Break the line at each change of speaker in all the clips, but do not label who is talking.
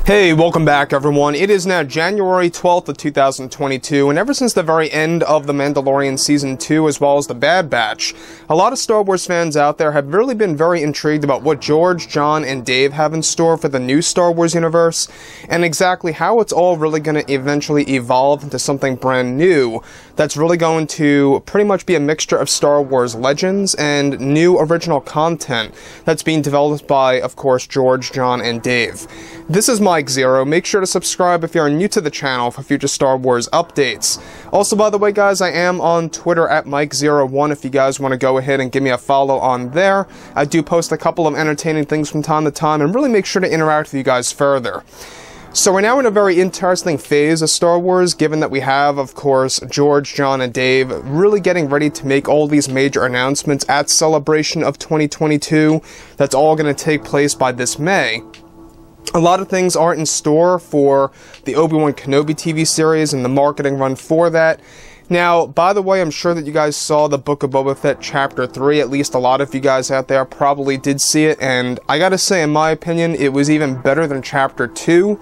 Hey, welcome back everyone. It is now January 12th of 2022, and ever since the very end of The Mandalorian Season 2 as well as The Bad Batch, a lot of Star Wars fans out there have really been very intrigued about what George, John, and Dave have in store for the new Star Wars universe, and exactly how it's all really going to eventually evolve into something brand new that's really going to pretty much be a mixture of Star Wars legends and new original content that's being developed by, of course, George, John, and Dave. This is Mike Zero. Make sure to subscribe if you're new to the channel for future Star Wars updates. Also, by the way, guys, I am on Twitter at Mike01 if you guys want to go ahead and give me a follow on there. I do post a couple of entertaining things from time to time and really make sure to interact with you guys further. So we're now in a very interesting phase of Star Wars, given that we have, of course, George, John, and Dave really getting ready to make all these major announcements at Celebration of 2022. That's all going to take place by this May. A lot of things are in store for the Obi-Wan Kenobi TV series and the marketing run for that. Now, by the way, I'm sure that you guys saw the Book of Boba Fett Chapter 3, at least a lot of you guys out there probably did see it, and I gotta say, in my opinion, it was even better than Chapter 2.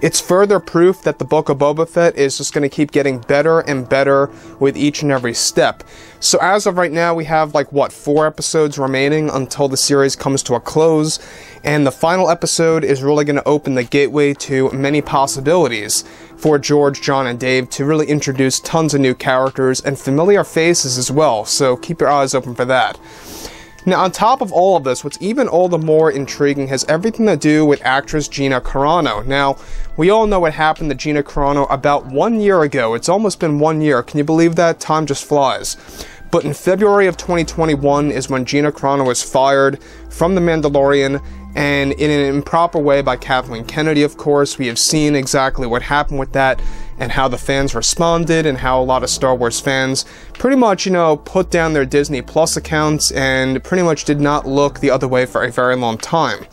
It's further proof that the Book of Boba Fett is just going to keep getting better and better with each and every step. So as of right now, we have, like, what, 4 episodes remaining until the series comes to a close, and the final episode is really going to open the gateway to many possibilities for George, John, and Dave to really introduce tons of new characters and familiar faces as well, so keep your eyes open for that. Now, on top of all of this, what's even all the more intriguing has everything to do with actress Gina Carano. Now, we all know what happened to Gina Carano about 1 year ago. It's almost been 1 year. Can you believe that? Time just flies. But in February of 2021 is when Gina Carano was fired from The Mandalorian, and in an improper way by Kathleen Kennedy, of course. We have seen exactly what happened with that and how the fans responded and how a lot of Star Wars fans pretty much, put down their Disney Plus accounts and pretty much did not look the other way for a very long time.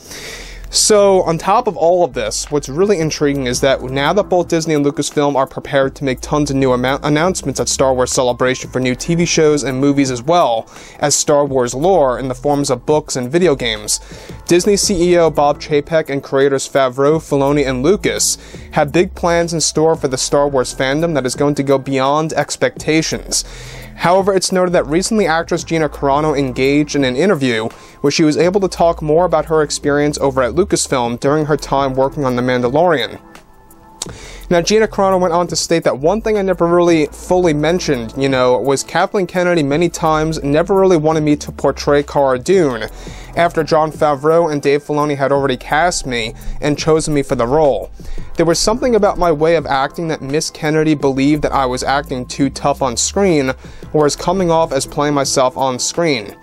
So, on top of all of this, what's really intriguing is that now that both Disney and Lucasfilm are prepared to make tons of new announcements at Star Wars Celebration for new TV shows and movies as well as Star Wars lore in the forms of books and video games, Disney CEO Bob Chapek and creators Favreau, Filoni, and Lucas have big plans in store for the Star Wars fandom that is going to go beyond expectations. However, it's noted that recently actress Gina Carano engaged in an interview where she was able to talk more about her experience over at Lucasfilm during her time working on The Mandalorian. Now, Gina Carano went on to state that one thing I never really fully mentioned, was Kathleen Kennedy many times never really wanted me to portray Cara Dune, after Jon Favreau and Dave Filoni had already cast me and chosen me for the role. There was something about my way of acting that Miss Kennedy believed that I was acting too tough on screen, or as coming off as playing myself on screen.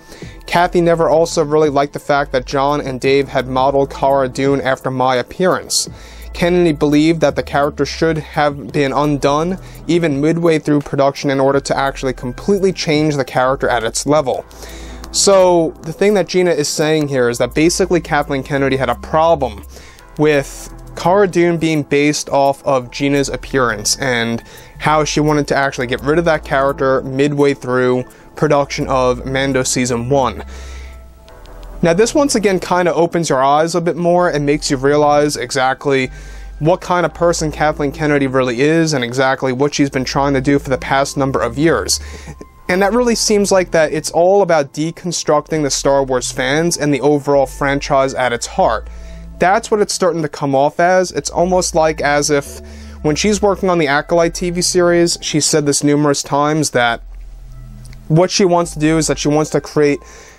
Kathy never also really liked the fact that John and Dave had modeled Cara Dune after my appearance. Kennedy believed that the character should have been undone even midway through production in order to actually completely change the character at its level. So, the thing that Gina is saying here is that basically Kathleen Kennedy had a problem with Cara Dune being based off of Gina's appearance and how she wanted to actually get rid of that character midway through production of Mando Season 1. Now, this once again kind of opens your eyes a bit more and makes you realize exactly what kind of person Kathleen Kennedy really is and exactly what she's been trying to do for the past number of years. And that really seems like that it's all about deconstructing the Star Wars fans and the overall franchise at its heart. That's what it's starting to come off as. It's almost like as if when she's working on the Acolyte TV series, she said this numerous times that what she wants to do is that she wants to create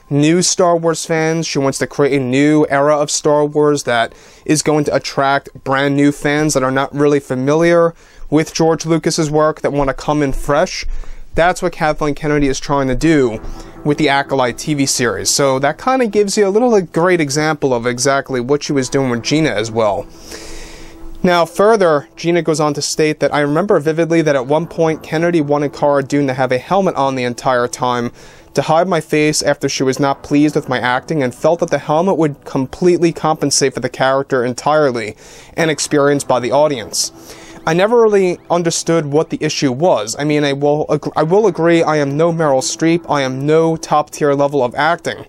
new Star Wars fans. She wants to create a new era of Star Wars that is going to attract brand new fans that are not really familiar with George Lucas's work, that want to come in fresh. That's what Kathleen Kennedy is trying to do with the Acolyte TV series. So that kind of gives you a little great example of exactly what she was doing with Gina as well. Now, further, Gina goes on to state that I remember vividly that at one point Kennedy wanted Cara Dune to have a helmet on the entire time to hide my face after she was not pleased with my acting and felt that the helmet would completely compensate for the character entirely and experienced by the audience. I never really understood what the issue was. I mean, I will agree I am no Meryl Streep, I am no top tier level of acting.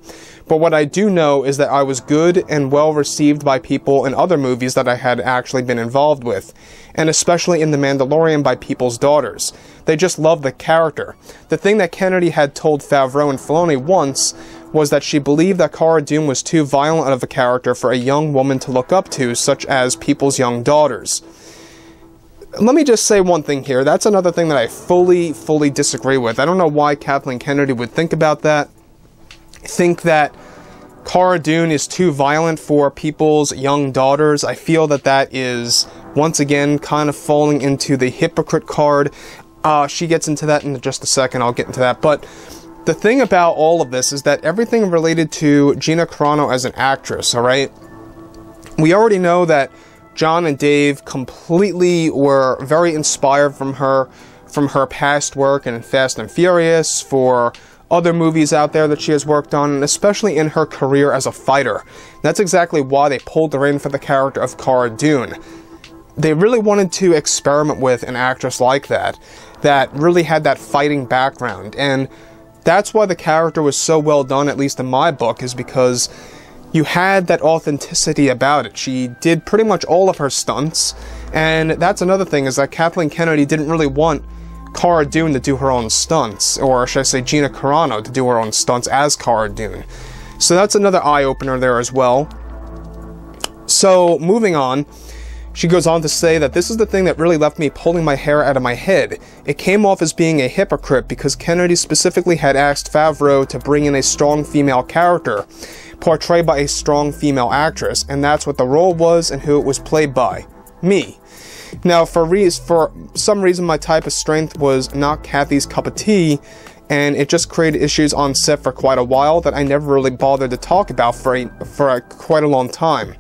But what I do know is that I was good and well received by people in other movies that I had actually been involved with, and especially in The Mandalorian by people's daughters. They just loved the character. The thing that Kennedy had told Favreau and Filoni once was that she believed that Cara Dune was too violent of a character for a young woman to look up to, such as people's young daughters. Let me just say one thing here. That's another thing that I fully disagree with. I don't know why Kathleen Kennedy would think about that. Think that Cara Dune is too violent for people's young daughters. I feel that that is, once again, kind of falling into the hypocrite card. She gets into that in just a second. I'll get into that. But the thing about all of this is that everything related to Gina Carano as an actress, alright? We already know that John and Dave completely were very inspired from her past work in Fast and Furious, for other movies out there that she has worked on, and especially in her career as a fighter. That's exactly why they pulled the rein for the character of Cara Dune. They really wanted to experiment with an actress like that really had that fighting background, and that's why the character was so well done, at least in my book, is because you had that authenticity about it. She did pretty much all of her stunts, and that's another thing, is that Kathleen Kennedy didn't really want Cara Dune to do her own stunts, or should I say Gina Carano to do her own stunts as Cara Dune. So that's another eye-opener there as well. So, moving on, she goes on to say that this is the thing that really left me pulling my hair out of my head. It came off as being a hypocrite because Kennedy specifically had asked Favreau to bring in a strong female character, portrayed by a strong female actress, and that's what the role was and who it was played by. Me. Now, for some reason, my type of strength was not Kathy's cup of tea, and it just created issues on set for quite a while that I never really bothered to talk about for quite a long time.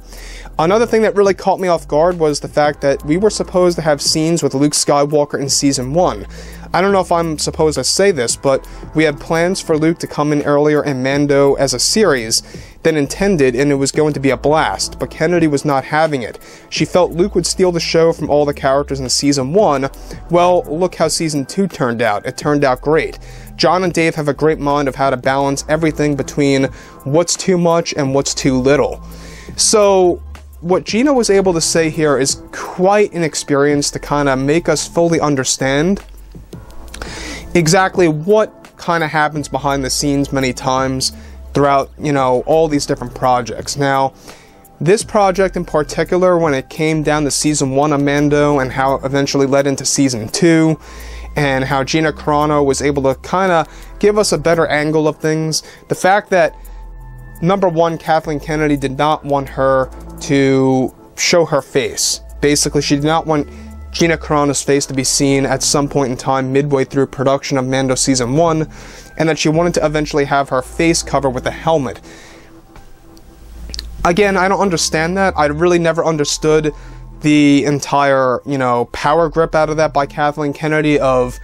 Another thing that really caught me off guard was the fact that we were supposed to have scenes with Luke Skywalker in Season 1. I don't know if I'm supposed to say this, but we had plans for Luke to come in earlier in Mando as a series than intended, and it was going to be a blast, but Kennedy was not having it. She felt Luke would steal the show from all the characters in Season 1. Well, look how Season 2 turned out. It turned out great. John and Dave have a great mind of how to balance everything between what's too much and what's too little. So, what Gina was able to say here is quite an experience to kind of make us fully understand exactly what kind of happens behind the scenes many times throughout, you know, all these different projects. Now, this project in particular, when it came down to Season 1 of Mando and how it eventually led into Season 2, and how Gina Carano was able to kind of give us a better angle of things, the fact that, number one, Kathleen Kennedy did not want her to show her face. Basically, she did not want Gina Carano's face to be seen at some point in time midway through production of Mando Season 1, and that she wanted to eventually have her face covered with a helmet. Again, I don't understand that. I really never understood the entire, you know, power grip out of that by Kathleen Kennedy of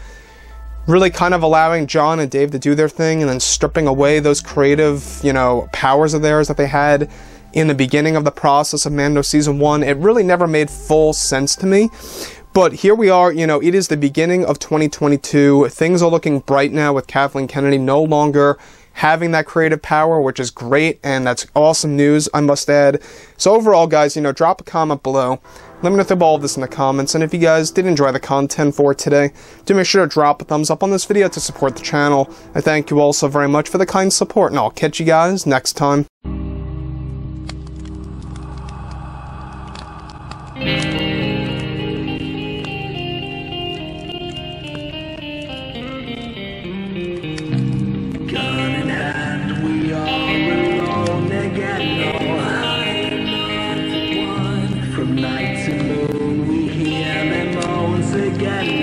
really kind of allowing John and Dave to do their thing and then stripping away those creative, you know, powers of theirs that they had in the beginning of the process of Mando Season 1. It really never made full sense to me. But here we are, you know, it is the beginning of 2022. Things are looking bright now with Kathleen Kennedy no longer having that creative power, which is great, and that's awesome news, I must add. So overall, guys, you know, drop a comment below. Let me know through all of this in the comments, and if you guys did enjoy the content for today, do make sure to drop a thumbs up on this video to support the channel. I thank you all so very much for the kind support, and I'll catch you guys next time.
From night to moon, we hear them moans again.